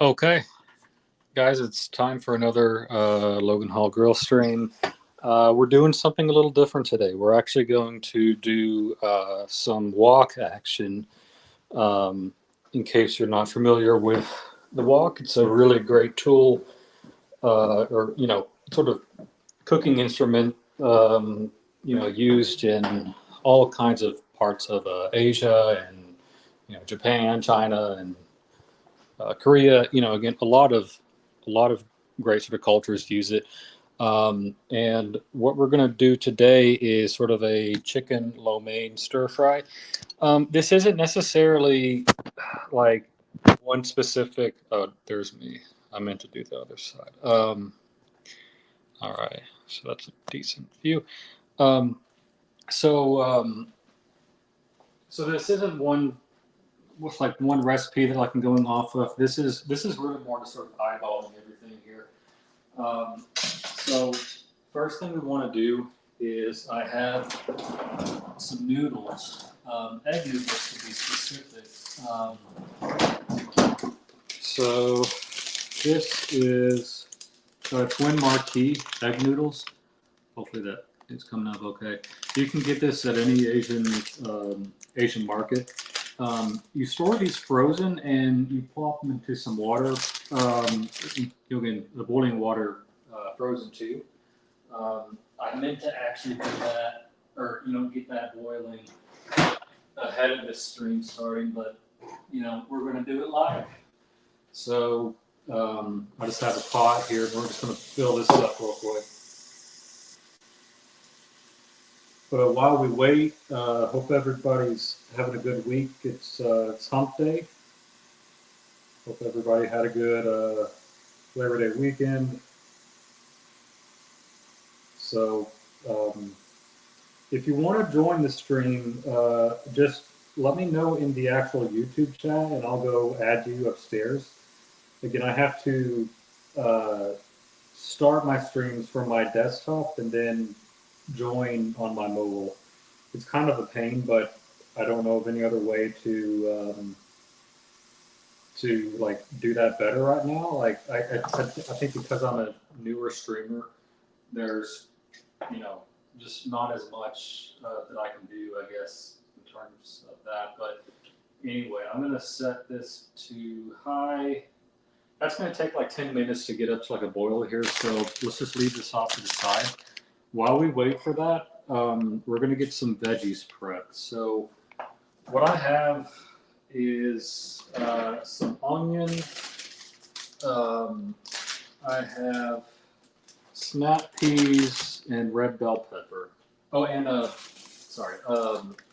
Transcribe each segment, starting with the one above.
Okay, guys, it's time for another Logan Hall grill stream. We're doing something a little different today. We're actually going to do some wok action. Um, in case you're not familiar with the wok, it's a really great tool, or sort of cooking instrument. Used in all kinds of parts of Asia and Japan, China, and Korea. Again, a lot of great sort of cultures use it. And what we're going to do today is sort of a chicken lo mein stir fry. This isn't necessarily like one specific. Oh, there's me. I meant to do the other side. All right, so that's a decent view. Um, so, um, so this isn't one with like one recipe that I'm going off of. This is really more just sort of eyeballing everything here. So first thing we want to do is I have some noodles, egg noodles to be specific. So this is Twin Marquis egg noodles. Hopefully that is coming up okay. You can get this at any Asian market. You store these frozen and you plop them into some water. You'll get the boiling water frozen too. I meant to actually do that, or get that boiling ahead of this stream starting, but we're going to do it live. So I just have a pot here. We're just going to fill this up real quick. But while we wait, hope everybody's having a good week. It's Hump Day. Hope everybody had a good Labor Day weekend. So um, if you want to join the stream, just let me know in the actual YouTube chat, and I'll go add you upstairs. Again, I have to uh, start my streams from my desktop and then join on my mobile. It's kind of a pain, but I don't know of any other way to like do that better right now. Like I think because I'm a newer streamer, there's you know just not as much that I can do, I guess, in terms of that. But anyway, I'm gonna set this to high. That's gonna take like 10 minutes to get up to like a boil here. So let's just leave this off to the side. While we wait for that, we're gonna get some veggies prepped. So what I have is some onion. Um, I have snap peas and red bell pepper. Oh, and sorry.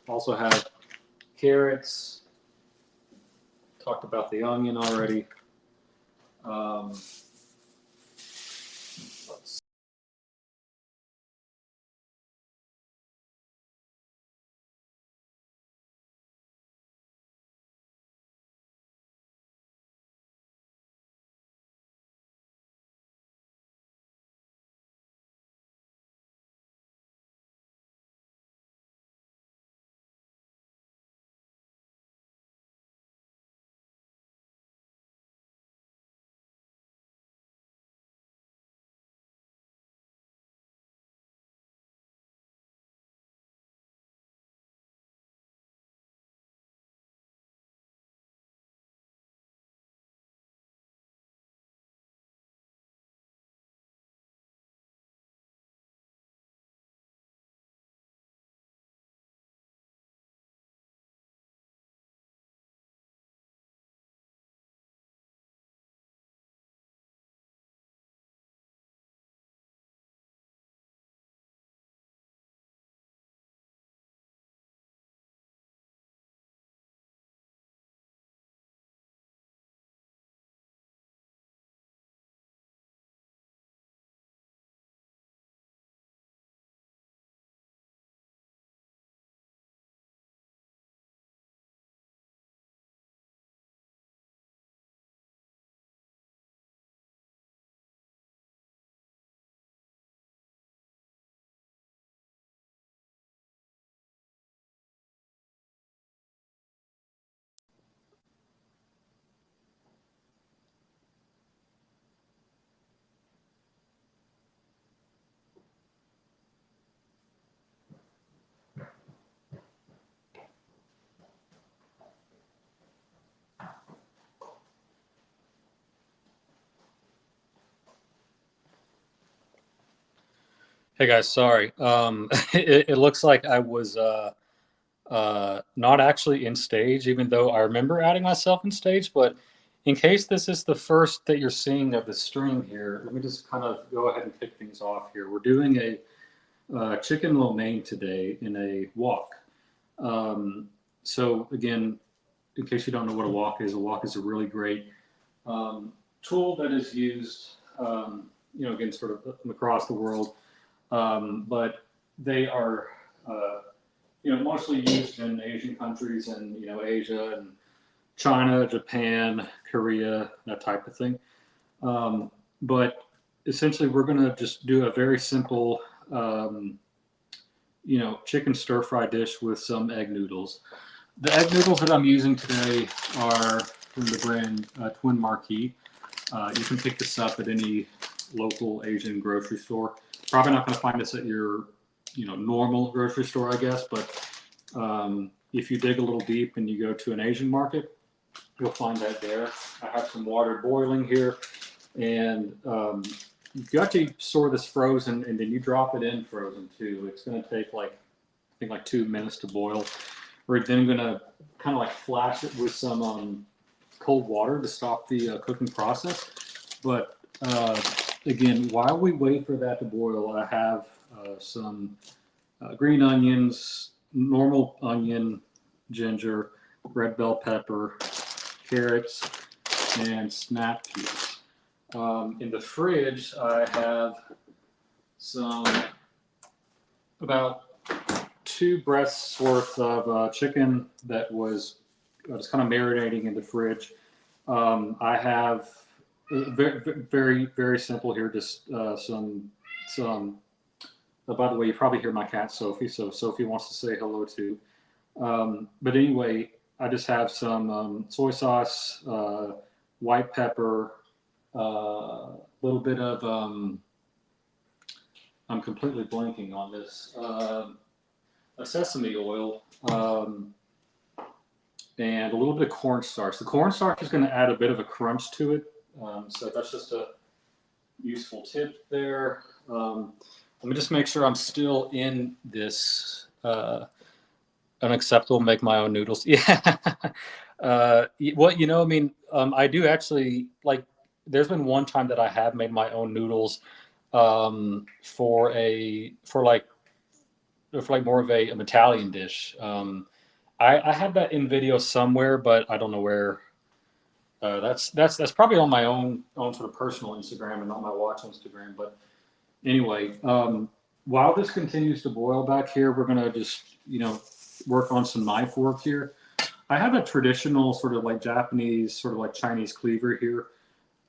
Also have carrots. Talked about the onion already. Um, let's Hey guys, sorry. It looks like I was not actually in stage, even though I remember adding myself in stage. But in case this is the first that you're seeing of the stream here, let me just kind of go ahead and kick things off here. We're doing a chicken lo mein today in a wok. So again, in case you don't know what a wok is a really great tool that is used, again, sort of across the world. But they are, mostly used in Asian countries and, Asia and China, Japan, Korea, that type of thing. But essentially, we're going to just do a very simple, chicken stir fry dish with some egg noodles. The egg noodles that I'm using today are from the brand Twin Marquee. You can pick this up at any local Asian grocery store. Probably not going to find this at your, normal grocery store, I guess. But if you dig a little deep and you go to an Asian market, you'll find that there. I have some water boiling here, and you actually store this frozen, and then you drop it in frozen too. It's going to take I think 2 minutes to boil. We're then going to kind of flash it with some cold water to stop the cooking process. But again, while we wait for that to boil, I have some green onions, normal onion, ginger, red bell pepper, carrots, and snap peas. In the fridge, I have about 2 breasts worth of chicken that was just kind of marinating in the fridge. I have very, very, very simple here. Just some. By the way, you probably hear my cat Sophie, so Sophie wants to say hello too. But anyway, I just have some soy sauce, white pepper, a little bit of. I'm completely blanking on this. A sesame oil, and a little bit of cornstarch. The cornstarch is going to add a bit of a crunch to it. So that's just a useful tip there. Let me just make sure I'm still in this unacceptable make my own noodles. Yeah. I do actually there's been one time that I have made my own noodles for more of an Italian dish. I had that in video somewhere, but I don't know where. That's probably on my own sort of personal Instagram and not my watch Instagram. But anyway, while this continues to boil back here, we're gonna just work on some knife work here. I have a traditional sort of Japanese, sort of Chinese cleaver here.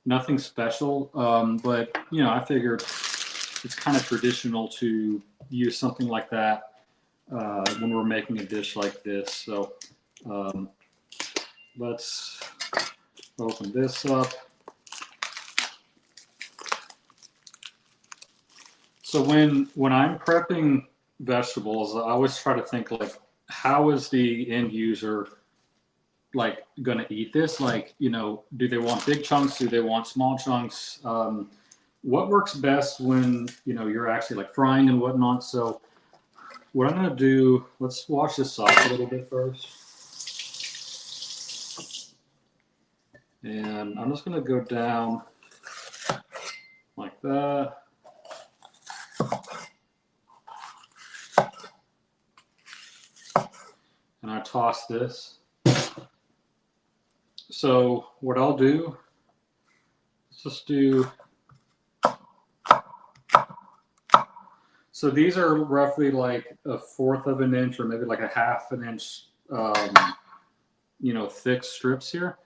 Nothing special, but I figured it's kind of traditional to use something like that when we're making a dish like this. So let's open this up. So when I'm prepping vegetables, I always try to think how is the end user going to eat this? Do they want big chunks? Do they want small chunks? What works best when you're actually frying and whatnot? So what I'm going to do, let's wash this off a little bit first. And I'm just going to go down like that. And I toss this. So what I'll do, let's just do, so these are roughly 1/4 of an inch or maybe a 1/2 inch, thick strips here.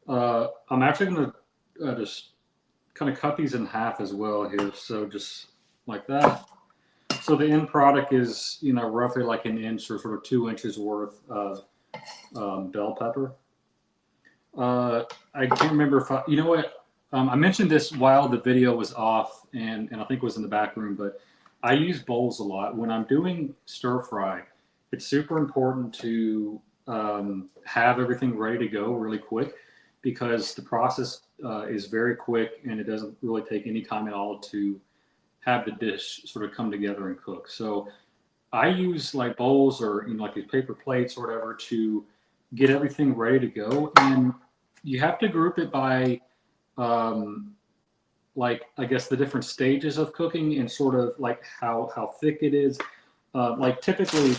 I'm actually going to just kind of cut these in half as well here. So just like that. So the end product is, roughly 1 inch or sort of 2 inches worth of bell pepper. I can't remember if I mentioned this while the video was off and I think it was in the back room, but I use bowls a lot. When I'm doing stir fry, it's super important to have everything ready to go really quick because the process is very quick and it doesn't really take any time at all to have the dish sort of come together and cook. So I use like bowls or like these paper plates or whatever to get everything ready to go. And you have to group it by um, like I guess the different stages of cooking and sort of like how thick it is. Like typically,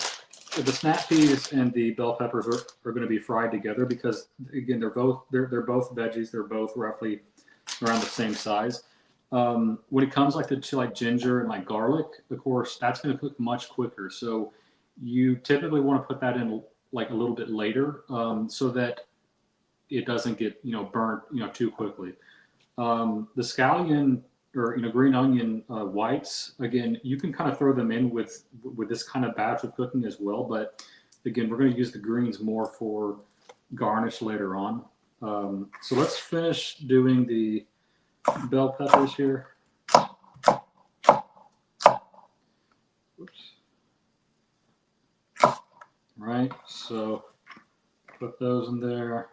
the snap peas and the bell peppers are going to be fried together because again they're both veggies. They're both roughly around the same size. When it comes like to like ginger and like garlic, of course, that's going to cook much quicker. So you typically want to put that in like a little bit later, so that it doesn't get burnt too quickly. The scallion or green onion whites, again, you can kind of throw them in with this kind of batch of cooking as well. But again, we're going to use the greens more for garnish later on. So let's finish doing the bell peppers here. Oops. Right, so put those in there.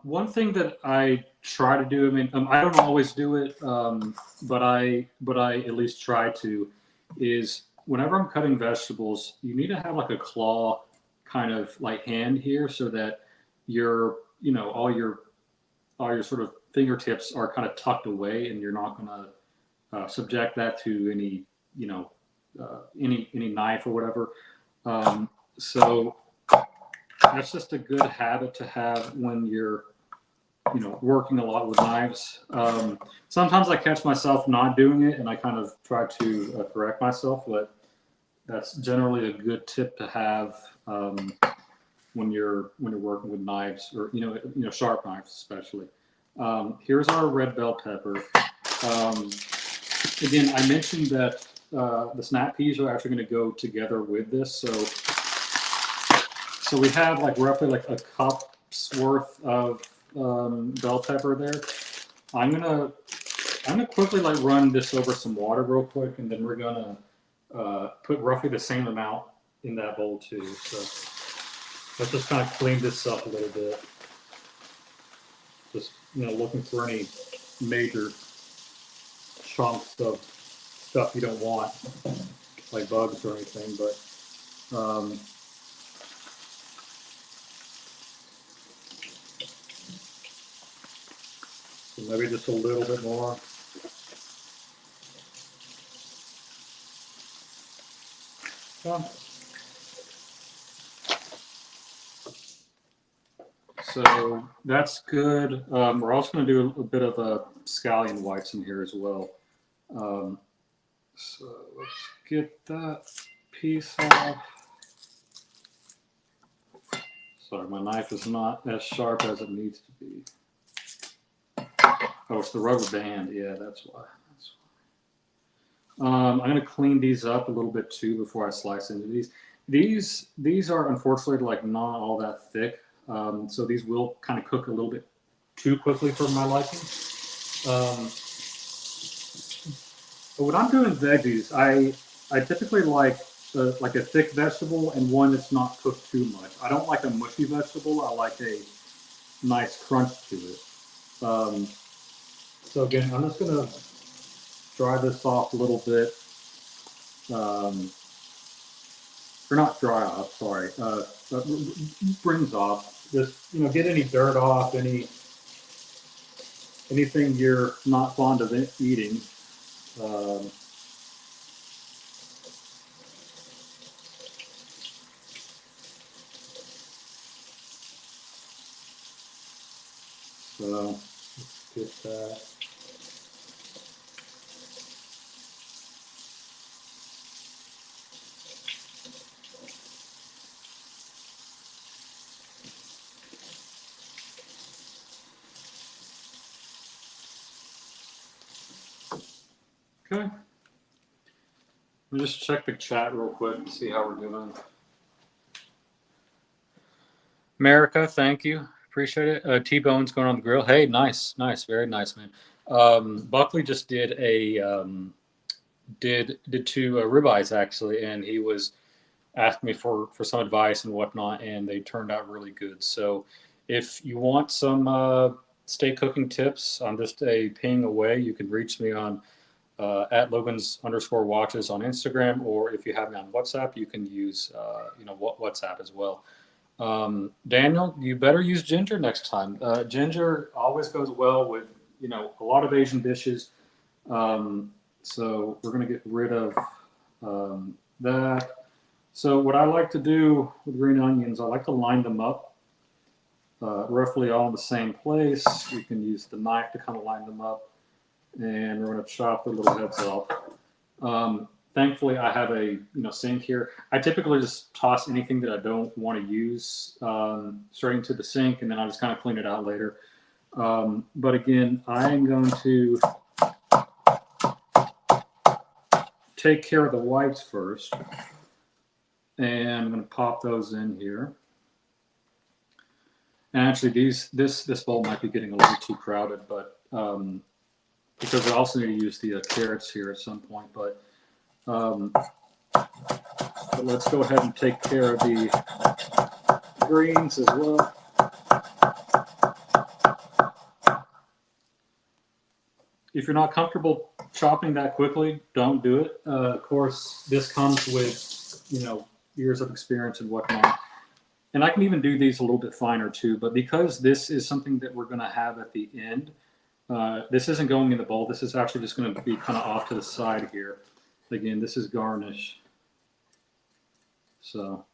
One thing that I try to do, I mean, I don't always do it, but I at least try to, is whenever I'm cutting vegetables, you need to have like a claw kind of like hand here so that your, all your sort of fingertips are kind of tucked away and you're not going to subject that to any, any knife or whatever. So that's just a good habit to have when you're working a lot with knives. Sometimes I catch myself not doing it and I kind of try to correct myself, but that's generally a good tip to have when you're working with knives or sharp knives especially. Here's our red bell pepper. Again, I mentioned that the snap peas are actually going to go together with this, so we have like roughly like a cup's worth of bell pepper there. I'm gonna quickly like run this over some water real quick, and then we're gonna put roughly the same amount in that bowl too. So let's just kind of clean this up a little bit. Just looking for any major chunks of stuff you don't want, like bugs or anything, but. So maybe just a little bit more. Yeah. So that's good. We're also going to do a bit of a scallion whites in here as well. So let's get that piece off. Sorry, my knife is not as sharp as it needs to be. Oh, it's the rubber band. Yeah, that's why. I'm going to clean these up a little bit too before I slice into these. These are unfortunately like not all that thick, so these will kind of cook a little bit too quickly for my liking. But when I'm doing veggies, I typically like a thick vegetable and one that's not cooked too much. I don't like a mushy vegetable. I like a nice crunch to it. So again, I'm just gonna dry this off a little bit, or not dry off. Sorry, brings off. Just get any dirt off, anything you're not fond of eating. So let's get that. Okay. Let me just check the chat real quick and see how we're doing. America, thank you. Appreciate it. T-Bone's going on the grill. Hey, nice. Very nice, man. Buckley just did did two ribeyes actually, and he was asking me for some advice and whatnot, and they turned out really good. So If you want some steak cooking tips, I'm just a ping away. You can reach me on at Logan's_watches on Instagram, or if you have me on WhatsApp, you can use WhatsApp as well. Daniel, you better use ginger next time. Ginger always goes well with a lot of Asian dishes. So we're gonna get rid of that. So what I like to do with green onions, I like to line them up roughly all in the same place. You can use the knife to kind of line them up, and we're going to chop their little heads off. Thankfully, I have a sink here. I typically just toss anything that I don't want to use straight into the sink, and then I just kind of clean it out later. But again, I'm going to take care of the whites first, and I'm going to pop those in here. And actually, this bowl might be getting a little too crowded, but because we also need to use the carrots here at some point. But let's go ahead and take care of the greens as well. If you're not comfortable chopping that quickly, don't do it. Of course, this comes with years of experience and whatnot. And I can even do these a little bit finer too. But because this is something that we're going to have at the end, this isn't going in the bowl. This is actually just going to be kind of off to the side here. Again, this is garnish. So,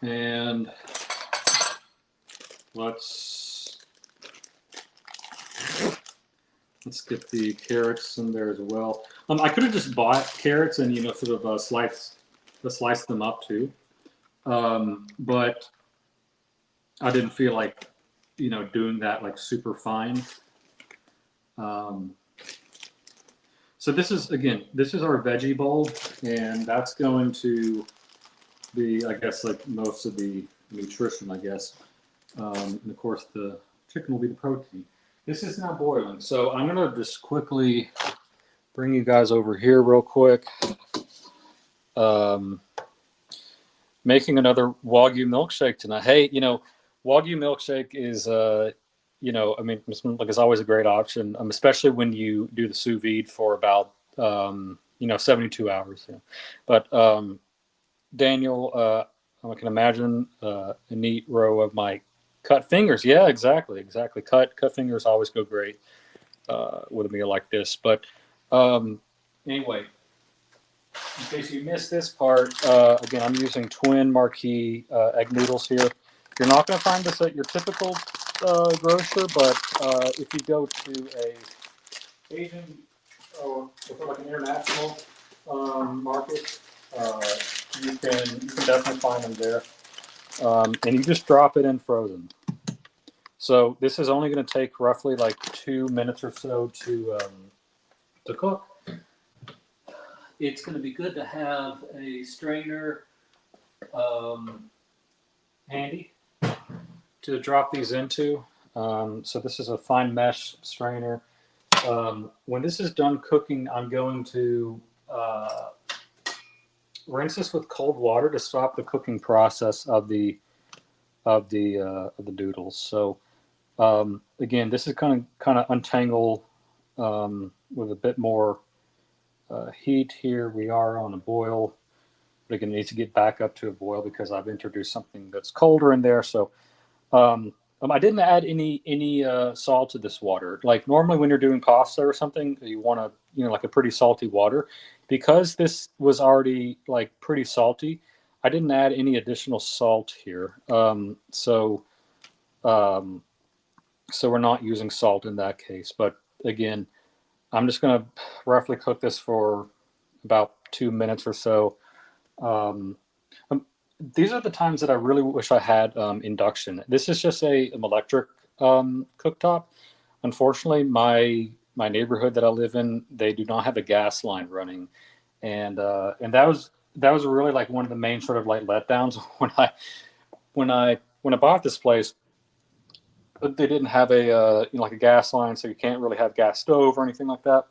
and let's get the carrots in there as well. I could have just bought carrots and sort of slice them up too, but I didn't feel like doing that like super fine. So this is our veggie bowl, and that's going to be, I guess, like most of the nutrition, I guess. And of course, the chicken will be the protein. This is now boiling, so I'm gonna just quickly bring you guys over here real quick. Making another Wagyu milkshake tonight. Hey, Wagyu milkshake is it's always a great option, especially when you do the sous vide for about 72 hours. But Daniel, I can imagine a neat row of my cut fingers. Yeah, exactly. Cut fingers always go great with a meal like this. But anyway, in case you missed this part, again, I'm using Twin Marquis egg noodles here. You're not going to find this at your typical grocer, but if you go to a Asian or like an international market, you can definitely find them there. And you just drop it in frozen. So this is only going to take roughly like 2 minutes or so to cook. It's going to be good to have a strainer handy to drop these into. So this is a fine mesh strainer. When this is done cooking, I'm going to rinse this with cold water to stop the cooking process of the noodles. So again, this is kind of untangle with a bit more heat here. We are on a boil, but again, it needs to get back up to a boil because I've introduced something that's colder in there. So I didn't add any salt to this water. Like normally when you're doing pasta or something, you want to like a pretty salty water. Because this was already like pretty salty, I didn't add any additional salt here. So we're not using salt in that case. But again, I'm just going to roughly cook this for about 2 minutes or so. These are the times that I really wish I had induction. This is just an electric cooktop. Unfortunately, my neighborhood that I live in, they do not have a gas line running, and that was really like one of the main sort of like letdowns when I bought this place. They didn't have a like a gas line, so you can't really have gas stove or anything like that.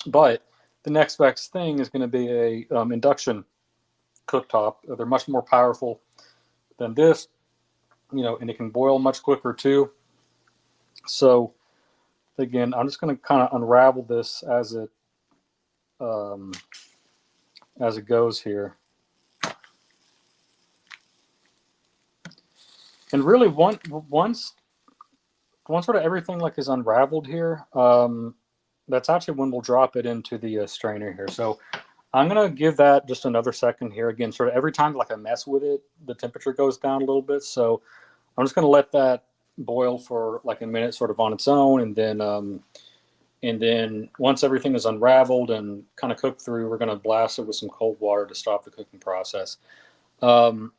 But the next best thing is going to be a induction cooktop. They're much more powerful than this, and it can boil much quicker too. So again, I'm just going to kind of unravel this um, as it goes here. And really, once sort of everything like is unraveled here, that's actually when we'll drop it into the strainer here. So I'm gonna give that just another second here. Again, sort of every time like I mess with it, the temperature goes down a little bit. So I'm just gonna let that boil for like a minute, sort of on its own, and then once everything is unraveled and kind of cooked through, we're gonna blast it with some cold water to stop the cooking process. Um,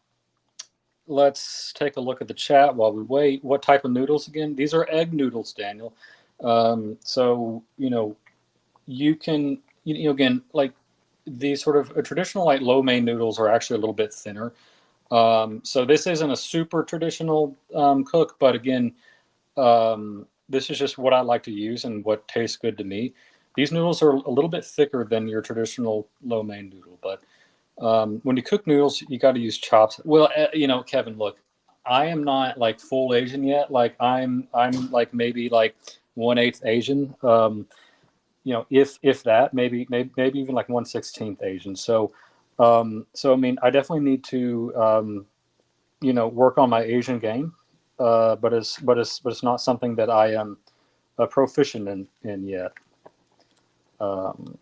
let's take a look at the chat while we wait. What type of noodles again? These are egg noodles, Daniel. So you can again like these sort of traditional like lo mein noodles are actually a little bit thinner. So this isn't a super traditional cook, but again, this is just what I like to use and what tastes good to me. These noodles are a little bit thicker than your traditional lo mein noodle, but when you cook noodles, you got to use chops. Well, Kevin, look, I am not like full Asian yet. Like I'm like maybe like 1/8 Asian. If that, maybe even like 1/16 Asian. So I mean, I definitely need to work on my Asian game. But it's not something that I am proficient in yet. Um,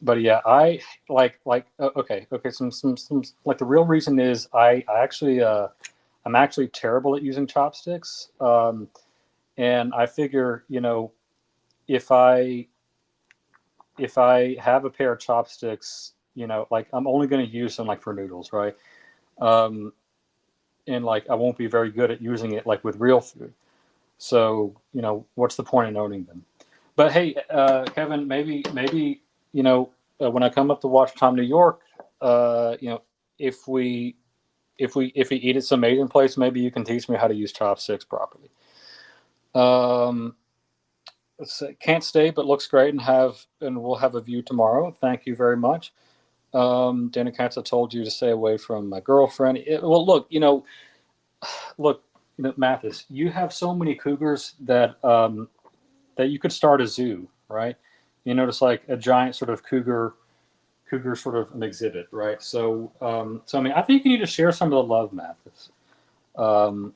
but yeah, I okay. Some like the real reason is I actually I'm actually terrible at using chopsticks. And I figure if I have a pair of chopsticks, like I'm only going to use them like for noodles, right? Um, and like I won't be very good at using it like with real food. So what's the point in owning them? But hey, Kevin, maybe when I come up to watch Tom New York, if we if we eat at some Asian place, maybe you can teach me how to use chopsticks properly. Um, can't stay, but looks great, and we'll have a view tomorrow. Thank you very much. Dana Katz, I told you to stay away from my girlfriend. Well, look, Mathis, you have so many cougars that you could start a zoo, right? Just like a giant sort of cougar sort of an exhibit, right? So I mean, I think you need to share some of the love, Mathis. Um,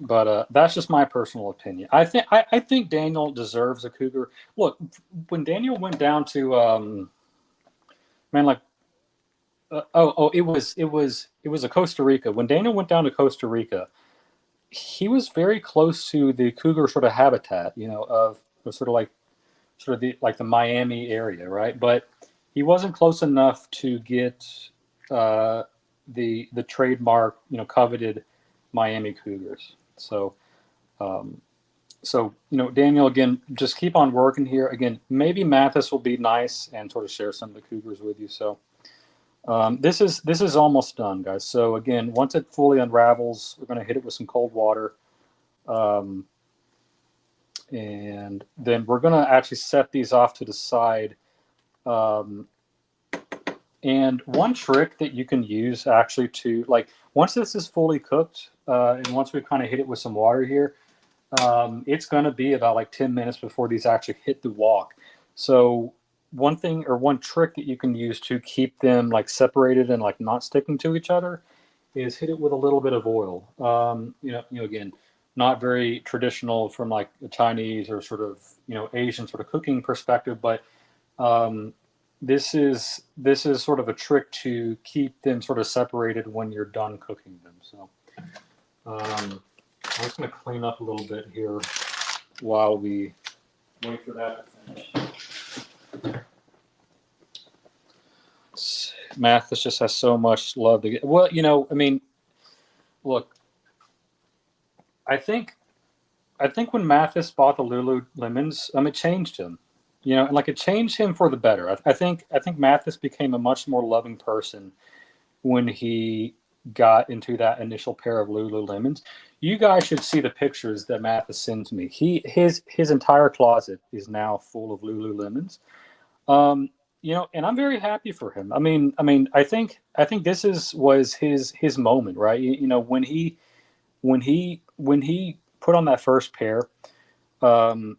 but that's just my personal opinion. I think Daniel deserves a cougar. Look, when Daniel went down to man, like it was a Costa Rica. When Daniel went down to Costa Rica, he was very close to the cougar sort of habitat, of sort of the Miami area, right? But he wasn't close enough to get uh, the trademark, coveted Miami Cougars. Um, Daniel, again, just keep on working here. Again, maybe Mathis will be nice and sort of share some of the Cougars with you. So this is almost done, guys. So again, once it fully unravels, we're going to hit it with some cold water. Um, and then we're going to actually set these off to the side. Um, and one trick that you can use actually to like once this is fully cooked, and once we kind of hit it with some water here, it's going to be about like 10 minutes before these actually hit the wok. So one trick that you can use to keep them like separated and like not sticking to each other is hit it with a little bit of oil. Again, not very traditional from like a Chinese or sort of Asian sort of cooking perspective, but um, this is sort of a trick to keep them sort of separated when you're done cooking them. So I'm just going to clean up a little bit here while we wait for that to finish. Mathis just has so much love to get. Well, I mean, look, I think when Mathis bought the Lululemons, it changed him. And like it changed him for the better. I think Mathis became a much more loving person when he got into that initial pair of Lululemons. You guys should see the pictures that Mathis sends me. His entire closet is now full of Lululemons. you know, and I'm very happy for him. I think was his moment, right? You know, when he put on that first pair, um,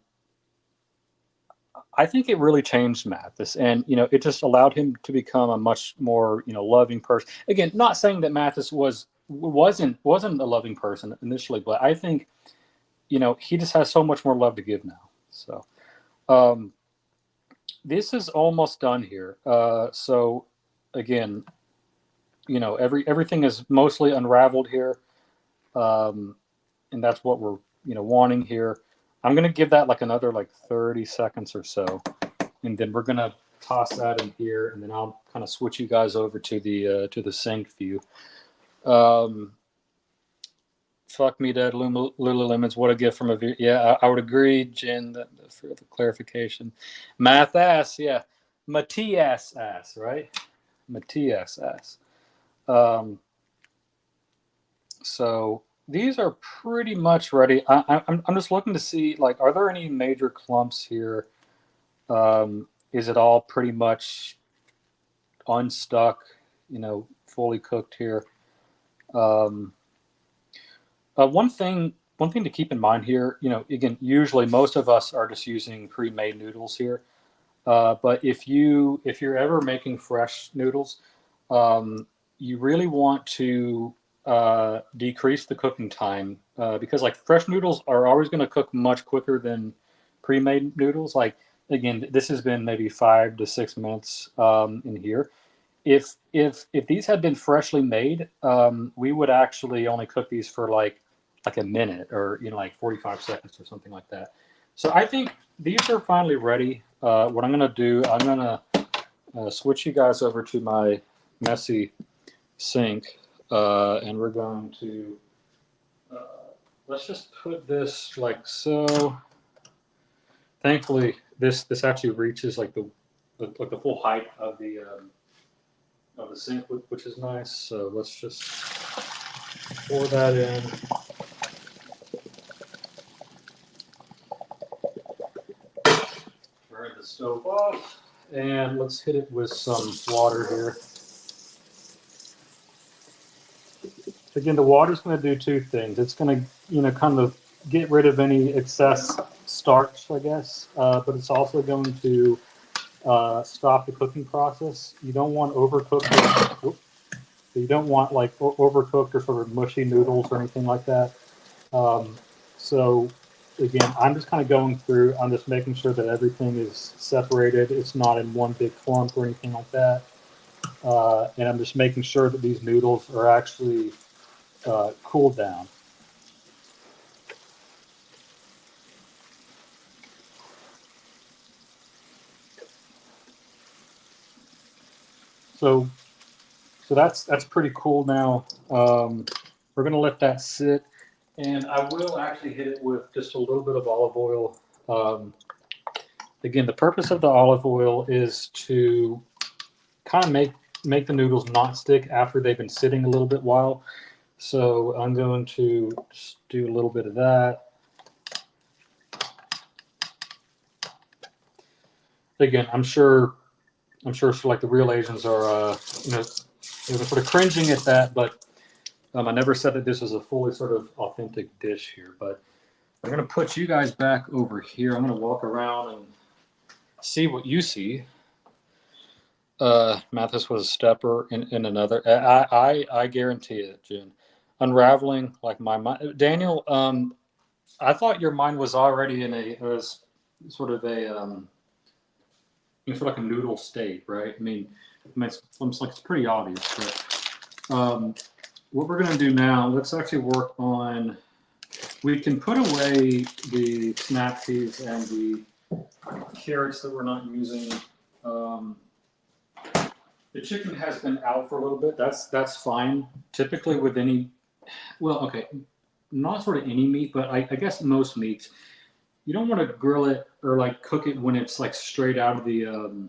I think it really changed Mathis, and you know, it just allowed him to become a much more, you know, loving person. Again, not saying that Mathis wasn't a loving person initially, but I think, you know, he just has so much more love to give now. So um, this is almost done here. So again, you know, everything is mostly unraveled here, um, and that's what we're, you know, wanting here. I'm gonna give that like another like 30 seconds or so, and then we're gonna toss that in here, and then I'll kind of switch you guys over to the sink view. Um, Fuck me dead, Lululemons. What a gift from a view. Yeah, I would agree, Jen. For the clarification, math ass. Yeah, Matthias ass. Right, Matthias ass. Um, so these are pretty much ready. I'm just looking to see, like, are there any major clumps here? Is it all pretty much unstuck? You know, fully cooked here. Um, one thing to keep in mind here, you know, again, usually most of us are just using pre-made noodles here. But if you're ever making fresh noodles, um, you really want to decrease the cooking time, because like fresh noodles are always going to cook much quicker than pre-made noodles. Like again, this has been maybe 5 to 6 minutes in here. If these had been freshly made, we would actually only cook these for like a minute, or you know, like 45 seconds or something like that. So I think these are finally ready. What I'm gonna do, I'm gonna switch you guys over to my messy sink, and we're going to uh, let's just put this like so. Thankfully, this actually reaches like the full height of the sink, which is nice. So let's just pour that in. Turn the stove off, and let's hit it with some water here. Again, the water's going to do two things. It's going to, you know, kind of get rid of any excess starch, I guess, but it's also going to stop the cooking process. You don't want overcooked. You don't want like overcooked or sort of mushy noodles or anything like that. Um, so again, I'm just kind of going through. I'm just making sure that everything is separated. It's not in one big clump or anything like that. And I'm just making sure that these noodles are actually cooled down. So that's pretty cool now. We're gonna let that sit, and I will actually hit it with just a little bit of olive oil. Um, Again, the purpose of the olive oil is to kind of make the noodles not stick after they've been sitting a little bit while. So I'm going to just do a little bit of that. Again, I'm sure like the real Asians are you know, they're sort of cringing at that, but I never said that this was a fully sort of authentic dish here. But I'm gonna put you guys back over here. I'm gonna walk around and see what you see. Mathis was a stepper in another. I guarantee it, Jen. Unraveling like my mind, Daniel. I thought your mind was already in a was sort of a sort of like a noodle state, right? It's almost like it's pretty obvious. But what we're gonna do now, let's actually work on. We can put away the snap peas and the carrots that we're not using. Um, the chicken has been out for a little bit. That's fine. Typically with any, well, okay, not sort of any meat, but I guess most meats, you don't want to grill it or like cook it when it's like straight out of the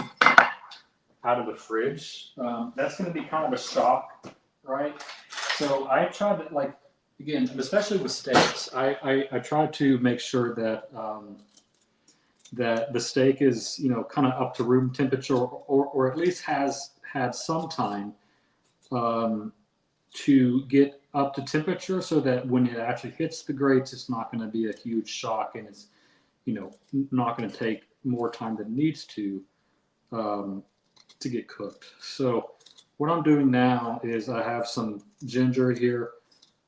fridge. That's going to be kind of a shock, right? So I try to like again, especially with steaks, I try to make sure that that the steak is, you know, kind of up to room temperature, or at least has had some time to get up to temperature, so that when it actually hits the grates, it's not going to be a huge shock, and it's, you know, not going to take more time than it needs to get cooked. So what I'm doing now is I have some ginger here.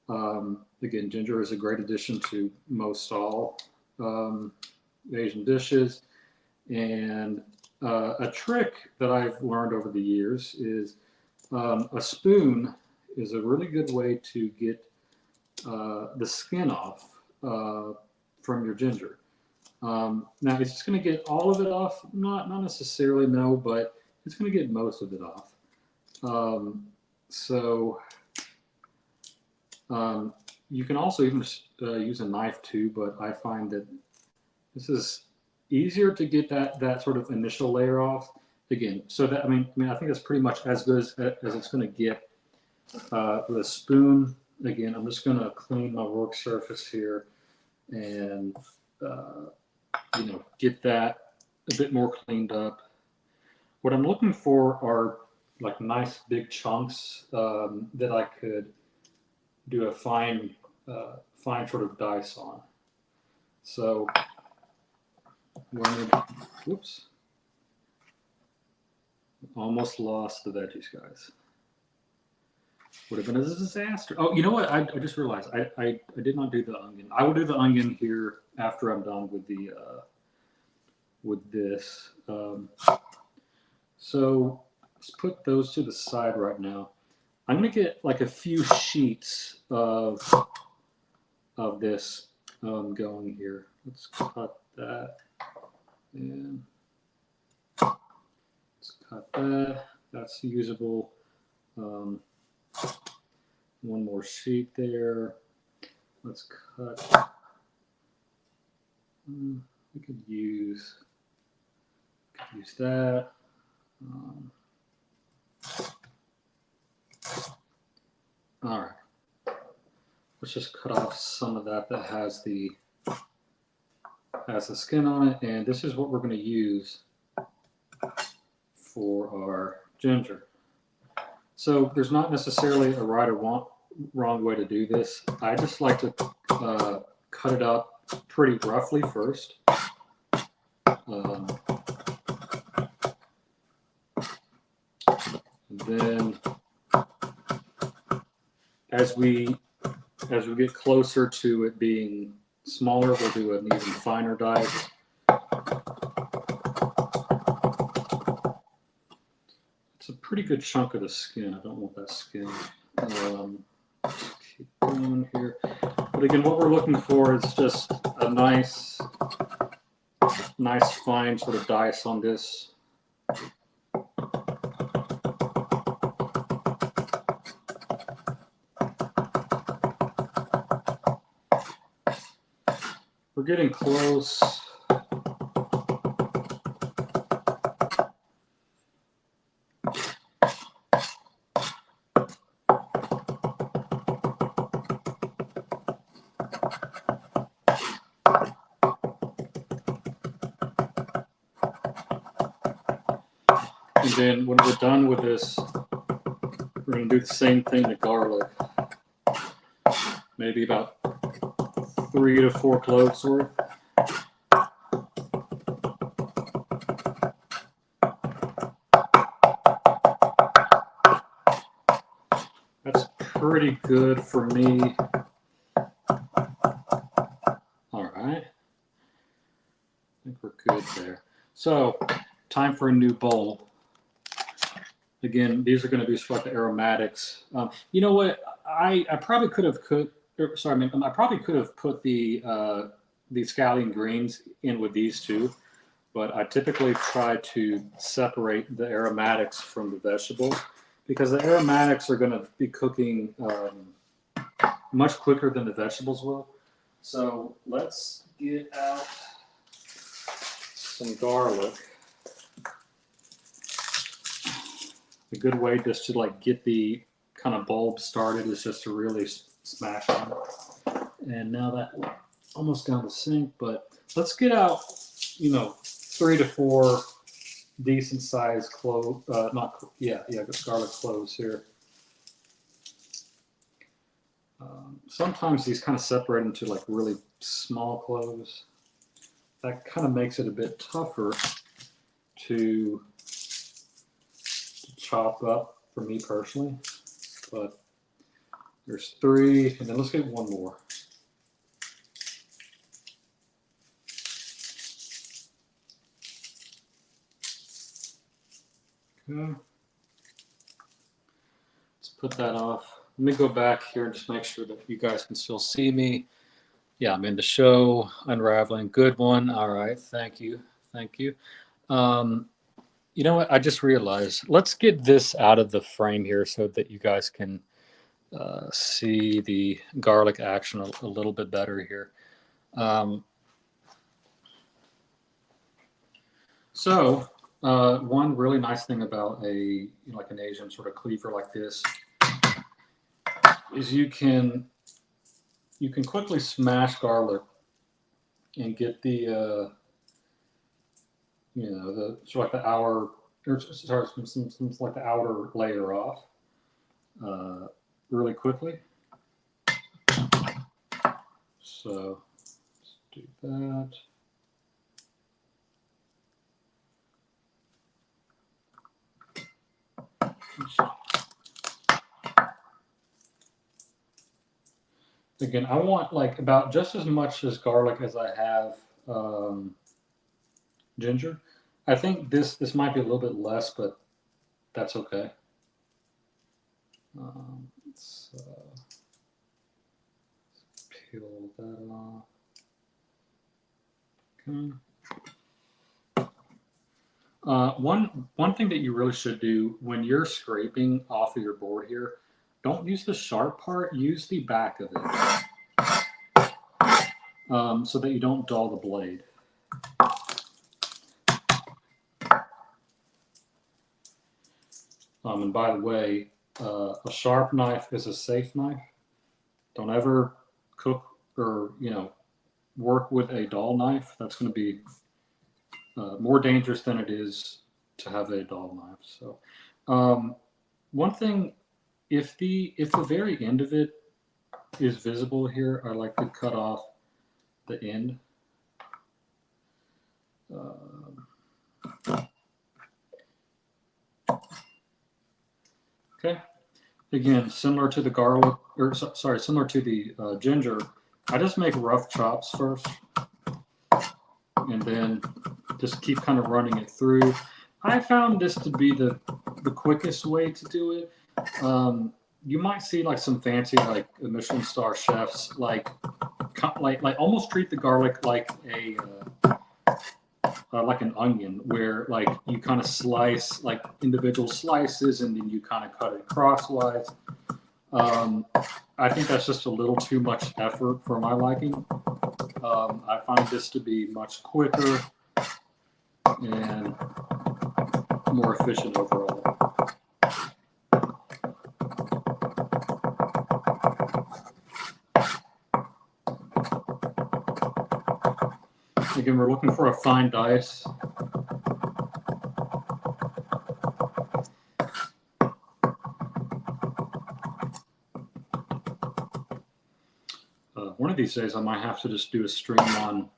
Again, ginger is a great addition to most all Asian dishes. And a trick that I've learned over the years is a spoon is a really good way to get the skin off from your ginger. Now, it's just going to get all of it off? Not necessarily, no, but it's going to get most of it off. So you can also even use a knife too, but I find that this is easier to get that sort of initial layer off. Again, so that I mean, I think that's pretty much as good as it's going to get with a spoon. Again, I'm just going to clean my work surface here and you know, get that a bit more cleaned up. What I'm looking for are like nice big chunks that I could do a fine sort of dice on. So whoops, almost lost the veggies, guys. Would have been a disaster. Oh, you know what? I just realized I did not do the onion. I will do the onion here after I'm done with the with this. So let's put those to the side right now. I'm gonna get like a few sheets of this going here. Let's cut that, and let's cut that. That's usable. One more sheet there. Let's cut. We could use that. All right. Let's just cut off some of that has the skin on it, and this is what we're going to use for our ginger. So there's not necessarily a right or wrong way to do this. I just like to cut it up pretty roughly first. Then as we get closer to it being smaller, we'll do an even finer dice. It's a pretty good chunk of the skin. I don't want that skin. Keep going here. But again, what we're looking for is just a nice fine sort of dice on this. We're getting close. And then when we're done with this, we're going to do the same thing to garlic. Maybe about 3 to 4 cloves worth. That's pretty good for me. All right. I think we're good there. So, time for a new bowl. Again, these are going to be sort of the aromatics. You know what? I probably could have cooked. I probably could have put the scallion greens in with these two, but I typically try to separate the aromatics from the vegetables because the aromatics are going to be cooking much quicker than the vegetables will. So let's get out some garlic. A good way just to like get the kind of bulb started is just to really smash on it. And now that we're almost down the sink, but let's get out you know, 3 to 4 decent sized garlic cloves here. Sometimes these kind of separate into like really small cloves. That kind of makes it a bit tougher to chop up for me personally. But there's 3, and then let's get 1 more. Okay. Let's put that off. Let me go back here and just make sure that you guys can still see me. Yeah, I'm in the show. Unraveling. Good one. All right. Thank you. Thank you. You know what? I just realized. Let's get this out of the frame here so that you guys can see the garlic action a little bit better here. So one really nice thing about like an Asian sort of cleaver like this is you can quickly smash garlic and get the the sort of like the outer like the outer layer off really quickly. So let's do that. Again, I want like about just as much as garlic as I have ginger. I think this might be a little bit less, but that's okay. Let's peel that off. Okay. One thing that you really should do when you're scraping off of your board here, don't use the sharp part. Use the back of it, so that you don't dull the blade. And by the way, a sharp knife is a safe knife. Don't ever cook or work with a dull knife. That's going to be more dangerous than it is to have a dull knife. So, one thing, if the very end of it is visible here, I like to cut off the end. Okay. Again, similar to the garlic, or sorry, similar to the ginger, I just make rough chops first, and then just keep kind of running it through. I found this to be the quickest way to do it. You might see like some fancy like Michelin star chefs like almost treat the garlic like like an onion, where like you kind of slice like individual slices and then you kind of cut it crosswise. I think that's just a little too much effort for my liking. I find this to be much quicker and more efficient overall. Again, we're looking for a fine dice. One of these days I might have to just do a stream on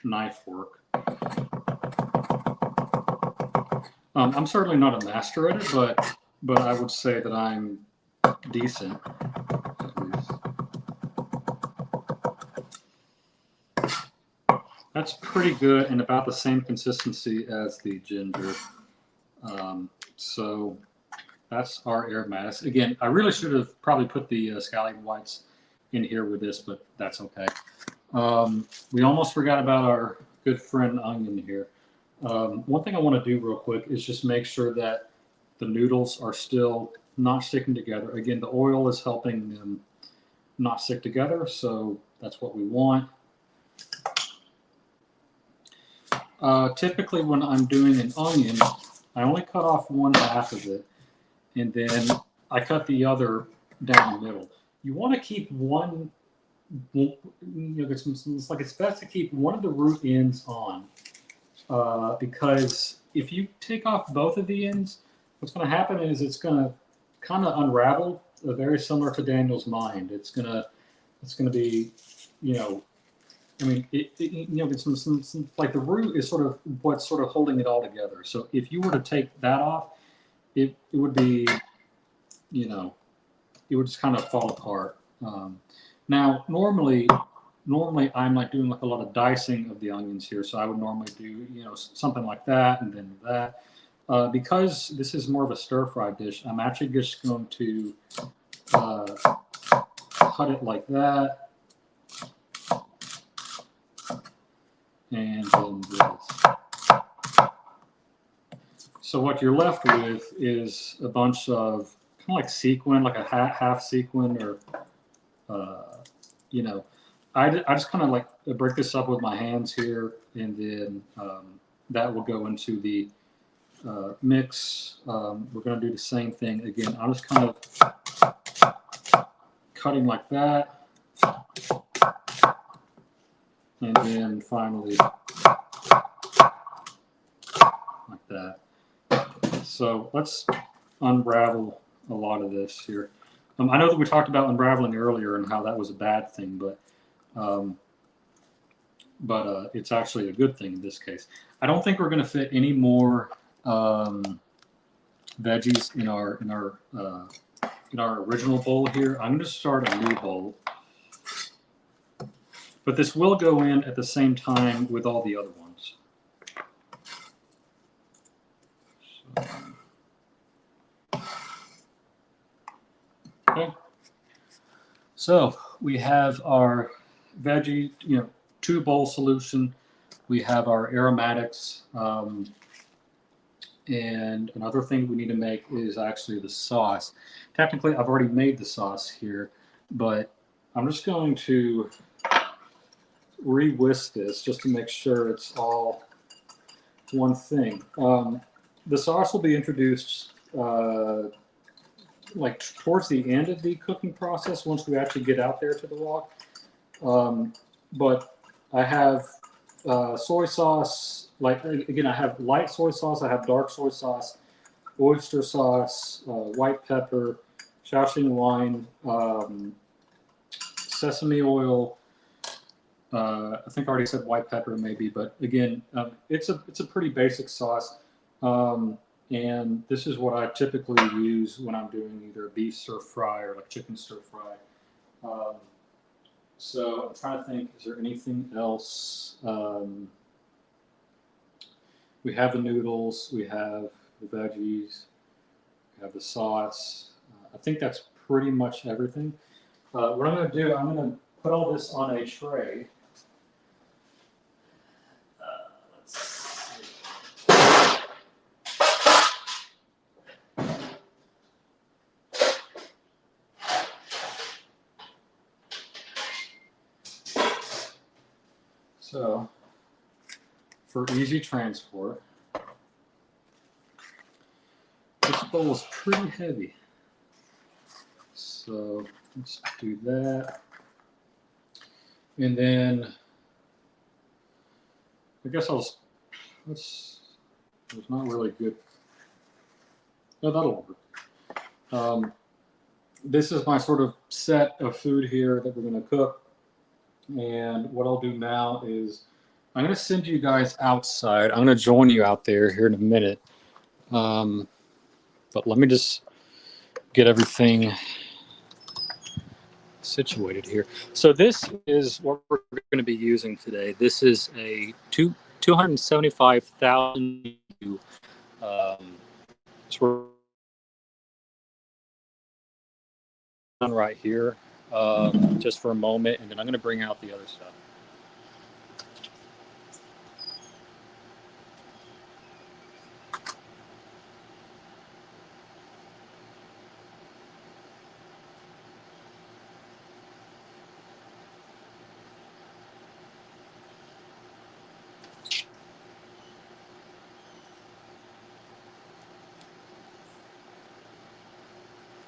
knife work. I'm certainly not a master at it, but I would say that I'm decent, at least. That's pretty good and about the same consistency as the ginger. So that's our aromatics. Again, I really should have probably put the scallion whites in here with this, but that's okay. We almost forgot about our good friend onion here. One thing I want to do real quick is just make sure that the noodles are still not sticking together. Again, the oil is helping them not stick together, so that's what we want. Typically when I'm doing an onion, I only cut off one half of it, and then I cut the other down the middle. You want to keep one it's like it's best to keep one of the root ends on, because if you take off both of the ends, what's going to happen is it's going to kind of unravel, very similar to Daniel's mind. It's gonna be, you know, I mean, it's like the root is sort of what's sort of holding it all together. So if you were to take that off, it would be, you know, it would just kind of fall apart. Now, normally I'm like doing like a lot of dicing of the onions here, so I would normally do, something like that and then that. Because this is more of a stir fry dish, I'm actually just going to uh, cut it like that, and then this. So what you're left with is a bunch of kind of like sequin, like a half sequin, or you know, I just kind of like break this up with my hands here, and then that will go into the mix. We're going to do the same thing again. I'm just kind of cutting like that, and then finally like that. So let's unravel a lot of this here. I know that we talked about unraveling earlier and how that was a bad thing, but it's actually a good thing in this case. I don't think we're going to fit any more veggies in our original bowl here. I'm going to start a new bowl, but this will go in at the same time with all the other ones. Okay. So we have our veggie, 2-bowl solution. We have our aromatics. And another thing we need to make is actually the sauce. Technically, I've already made the sauce here, but I'm just going to re-whisk this just to make sure it's all one thing. The sauce will be introduced like towards the end of the cooking process once we actually get out there to the wok. But I have soy sauce. Like again, I have light soy sauce. I have dark soy sauce, oyster sauce, white pepper, Shaoxing wine, sesame oil. I think I already said white pepper maybe, but again, it's a pretty basic sauce. And this is what I typically use when I'm doing either beef stir fry or like chicken stir fry. So I'm trying to think, is there anything else? We have the noodles, we have the veggies, we have the sauce. I think that's pretty much everything. What I'm going to do, I'm going to put all this on a tray. Let's see. So, for easy transport, this bowl is pretty heavy. So, let's do that. And then, I guess there's not really good. No, that'll work. This is my sort of set of food here that we're going to cook. And what I'll do now is I'm going to send you guys outside. I'm going to join you out there here in a minute. But let me just get everything situated here. So this is what we're going to be using today. This is a 275,000 so we're right here just for a moment, and then I'm going to bring out the other stuff.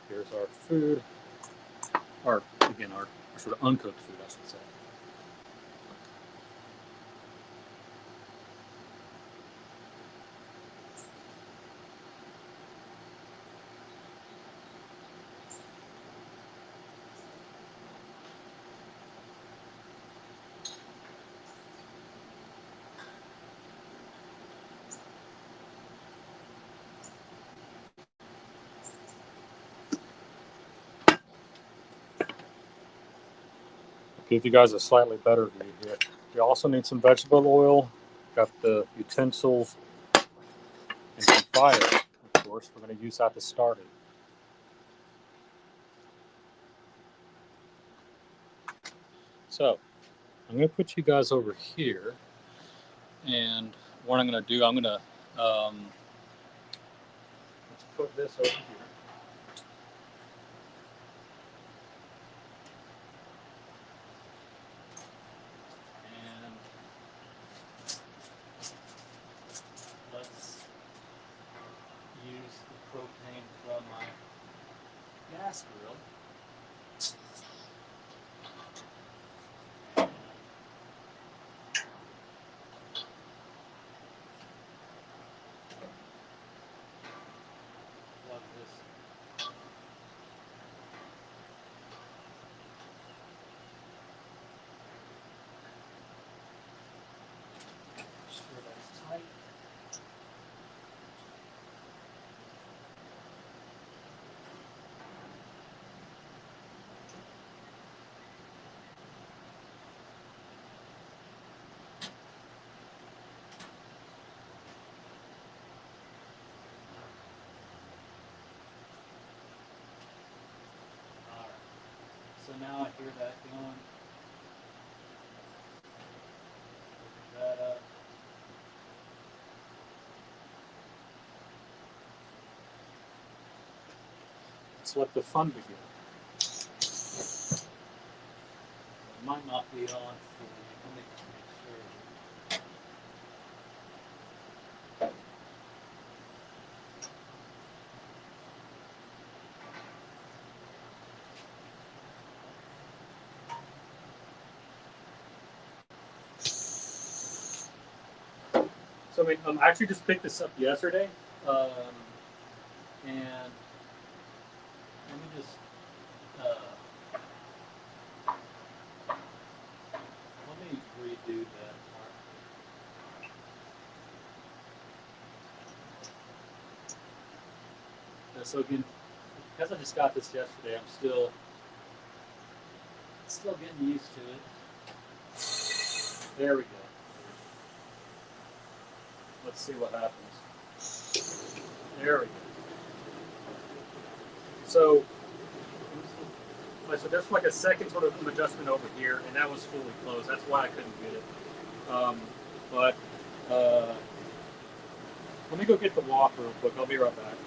Here's our food, our sort of uncooked food, I should say. Give you guys a slightly better view here. You also need some vegetable oil. Got the utensils and some fire, of course. We're going to use that to start it. So I'm going to put you guys over here, and what I'm going to do, I'm going to let's put this over here. And let's use the propane from my gas grill. Plug this. Sure that's tight. Alright. So now I hear that going. Open that up. Let's let the fun begin. It might not be on fully. Let me make sure. So I actually just picked this up yesterday, and let me just let me redo that part. So again, because I just got this yesterday, I'm still getting used to it. There we go. Let's see what happens. There we go. So there's like a second sort of adjustment over here, and that was fully closed. That's why I couldn't get it. But let me go get the wok real quick. I'll be right back.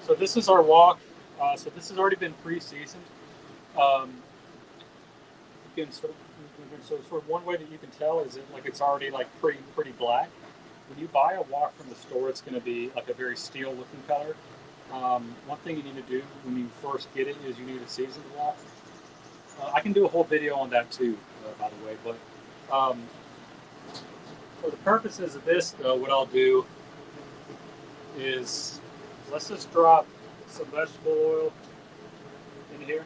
So this is our wok. So this has already been pre-seasoned. You can sort of one way that you can tell is that like it's already like pretty black. When you buy a wok from the store, it's going to be like a very steel looking color. One thing you need to do when you first get it is you need to season the wok. I can do a whole video on that too, by the way. But for the purposes of this, though, what I'll do is let's just drop some vegetable oil in here.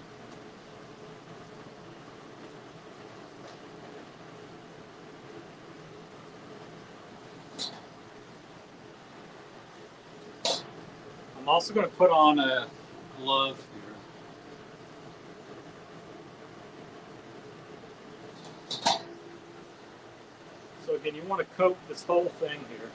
I'm also going to put on a glove here. So again, you want to coat this whole thing here.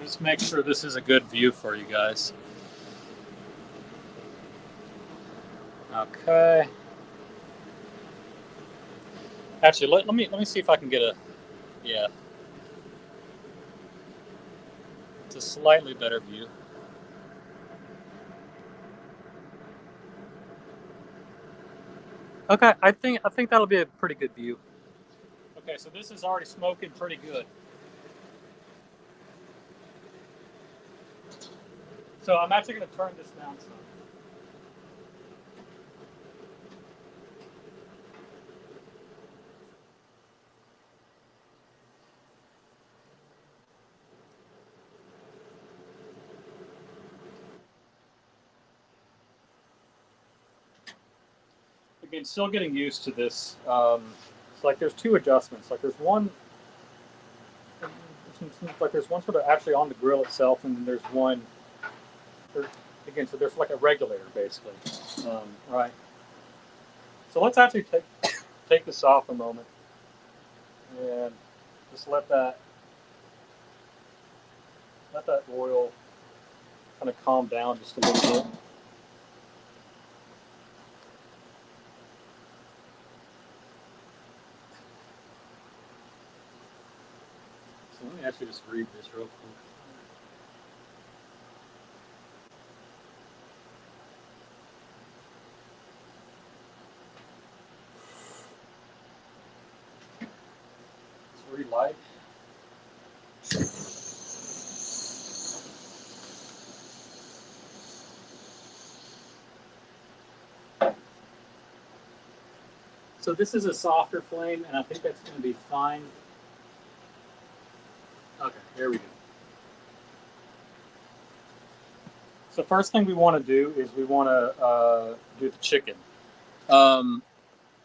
Just make sure this is a good view for you guys. Okay. Actually, let me see if I can get a, yeah, it's a slightly better view. Okay, I think that'll be a pretty good view. Okay, so this is already smoking pretty good. So I'm actually going to turn this down some. Again, still getting used to this. It's like there's two adjustments. Like there's one sort of actually on the grill itself, and then there's one. Again, so there's like a regulator basically, right? So let's actually take this off a moment and just let that oil kind of calm down just a little bit. So let me actually just read this real quick. It's relight. So this is a softer flame, and I think that's going to be fine. Okay, there we go. So first thing we want to do is we want to do the chicken.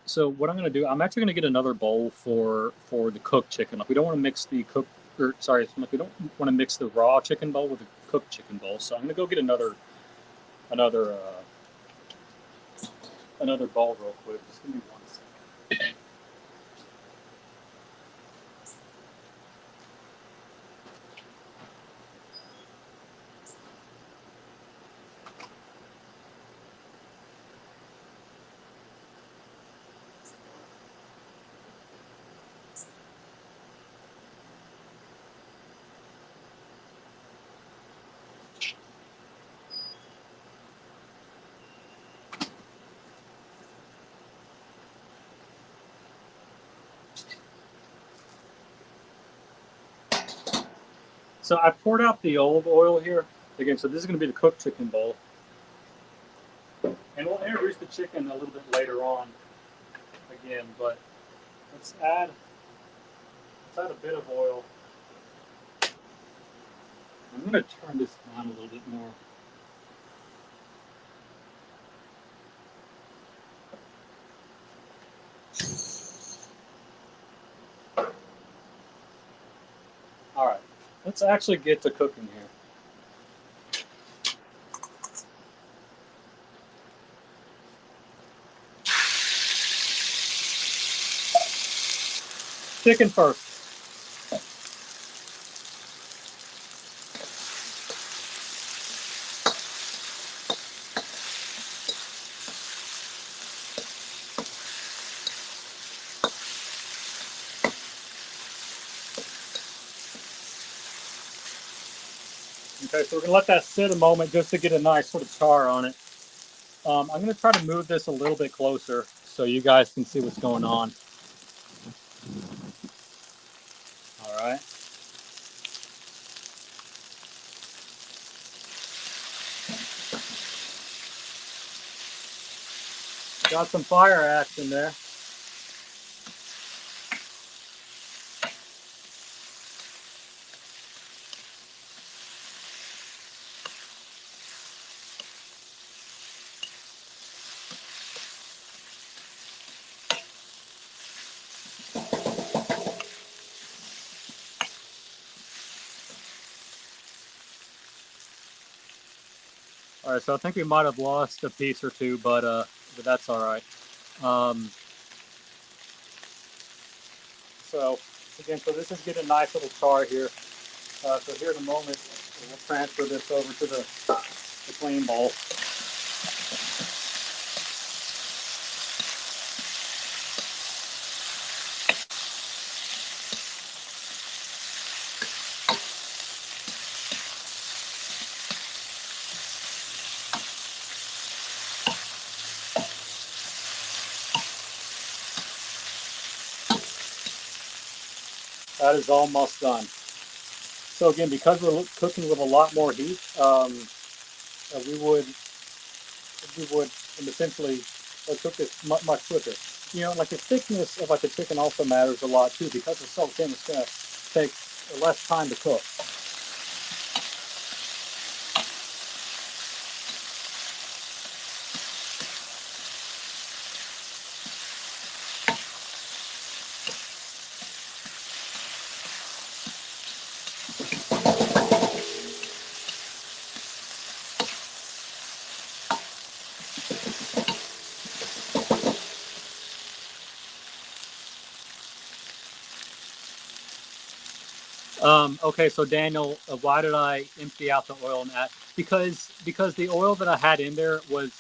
So what I'm going to do, I'm actually going to get another bowl for the cooked chicken. Like we don't want to mix the cooked, or sorry, like we don't want to mix the raw chicken bowl with the cooked chicken bowl. So I'm going to go get another bowl real quick. Just give me 1 second. So I poured out the olive oil here. Again, so this is going to be the cooked chicken bowl. And we'll introduce the chicken a little bit later on again, but let's add a bit of oil. I'm going to turn this down a little bit more. All right, let's actually get to cooking here. Chicken first. Okay, so we're going to let that sit a moment just to get a nice sort of char on it. I'm going to try to move this a little bit closer so you guys can see what's going on. All right. Got some fire action there. All right, so I think we might have lost a piece or two, but that's all right. So again, so this is getting a nice little char here. So here in a moment, we'll transfer this over to the clean bowl. That is almost done. So again, because we're cooking with a lot more heat, we would essentially cook this much quicker. You know, like the thickness of like the chicken also matters a lot too, because it's so thin. It's gonna take less time to cook. Okay, so Daniel, why did I empty out the oil and add? Because the oil that I had in there was,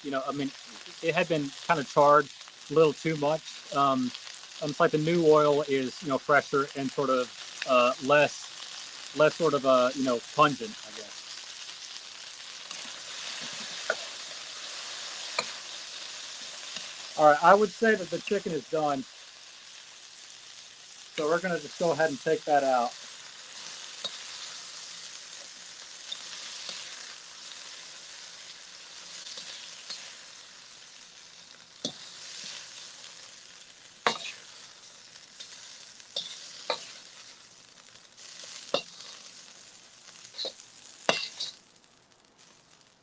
you know, I mean, it had been kind of charred a little too much. It's like the new oil is, you know, fresher and sort of less sort of you know, pungent, I guess. All right, I would say that the chicken is done, so we're gonna just go ahead and take that out.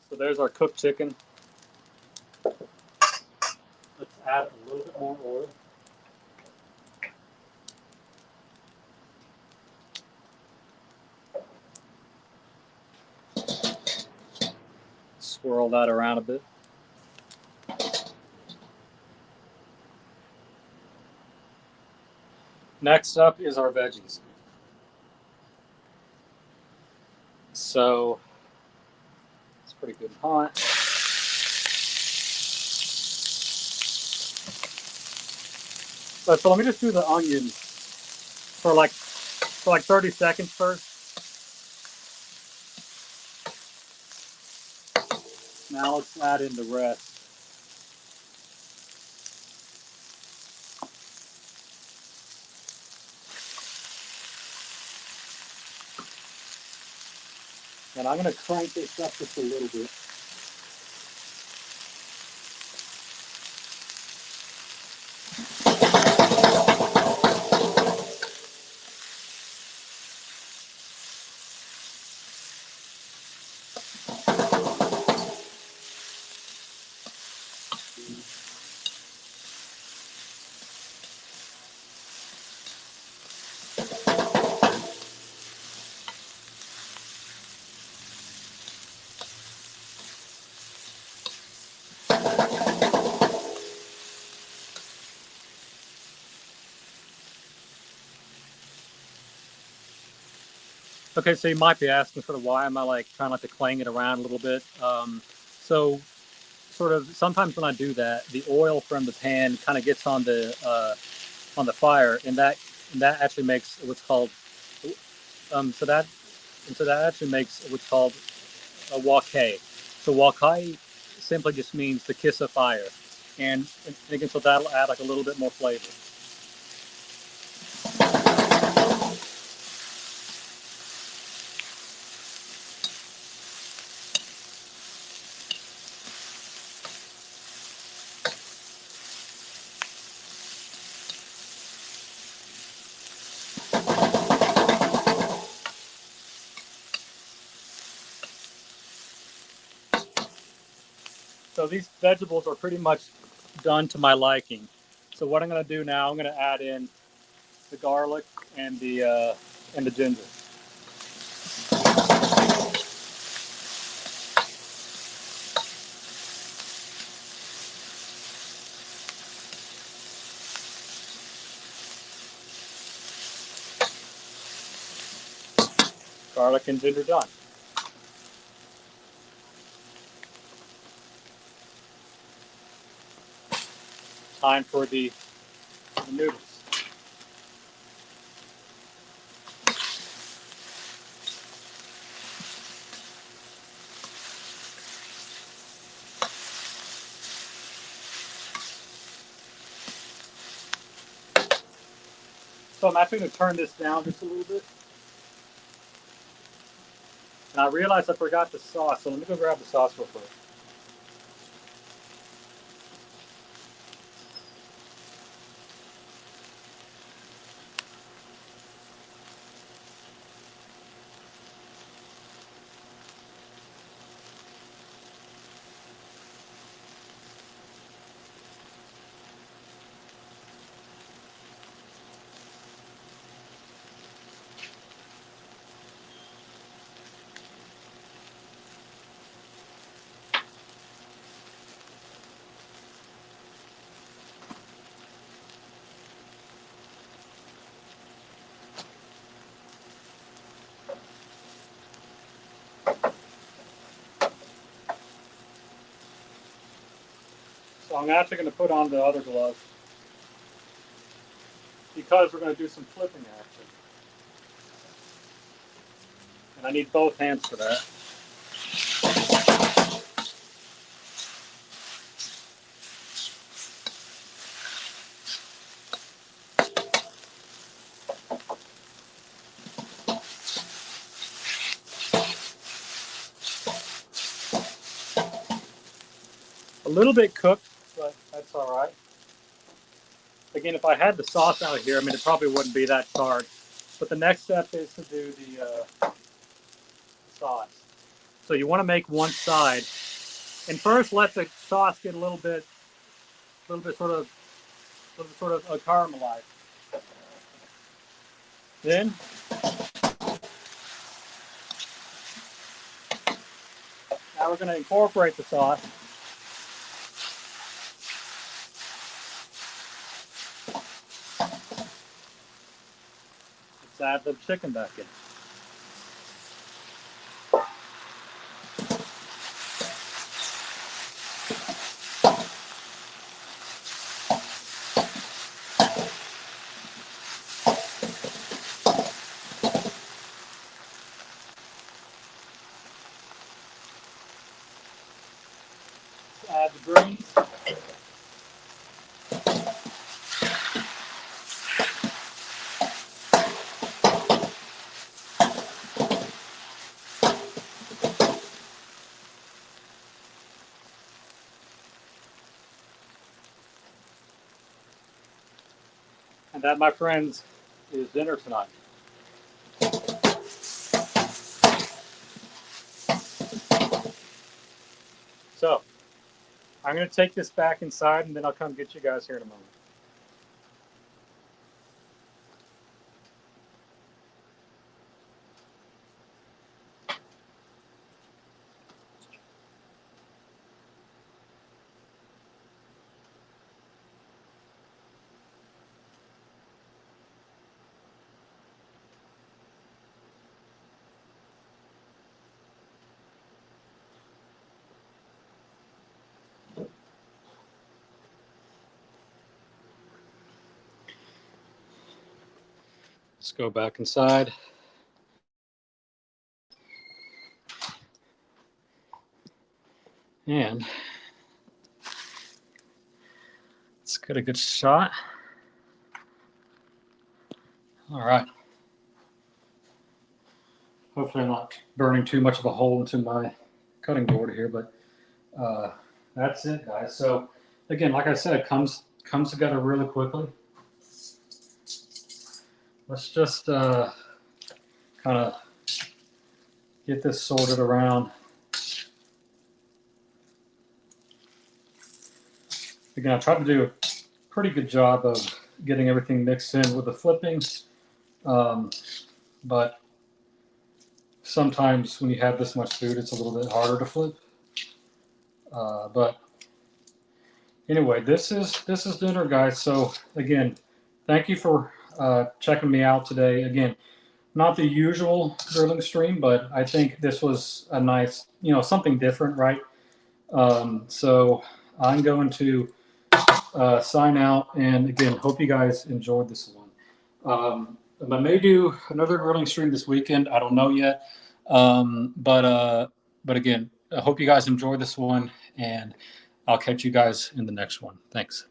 So there's our cooked chicken. Let's add a little bit more oil. Swirl that around a bit. Next up is our veggies. So it's pretty good and hot. So let me just do the onions for like 30 seconds first. Now let's add in the rest. And I'm going to crank this up just a little bit. Okay, so you might be asking sort of why am I like trying not to clang it around a little bit. So sort of sometimes when I do that, the oil from the pan kind of gets on the fire, and that actually makes what's called so that actually makes what's called a wok. So wok simply just means the kiss of fire, and again, so that'll add like a little bit more flavor. So these vegetables are pretty much done to my liking. So what I'm going to do now, I'm going to add in the garlic and the ginger. Garlic and ginger done. Time for the noodles. So I'm actually going to turn this down just a little bit. And I realized I forgot the sauce, so let me go grab the sauce real quick. So I'm actually going to put on the other glove because we're going to do some flipping action. And I need both hands for that. A little bit cooked, but that's all right. Again, if I had the sauce out here, I mean, it probably wouldn't be that charred. But the next step is to do the sauce. So you want to make one side, and first let the sauce get a little bit sort of caramelized. Then now we're going to incorporate the sauce. Let's add the chicken back in. Add the greens. And that, my friends, is dinner tonight. So I'm going to take this back inside, and then I'll come get you guys here in a moment. Let's go back inside. And let's get a good shot. All right. Hopefully I'm not burning too much of a hole into my cutting board here, but that's it, guys. So again, like I said, it comes together really quickly. Let's just kind of get this sorted around. Again, I tried to do a pretty good job of getting everything mixed in with the flipping, but sometimes when you have this much food, it's a little bit harder to flip. But anyway, this is dinner, guys. So again, thank you for checking me out today. Again, not the usual grilling stream, but I think this was a nice, something different, right? So I'm going to sign out, and again, hope you guys enjoyed this one. I may do another grilling stream this weekend. I don't know yet, but again, I hope you guys enjoyed this one, and I'll catch you guys in the next one. Thanks.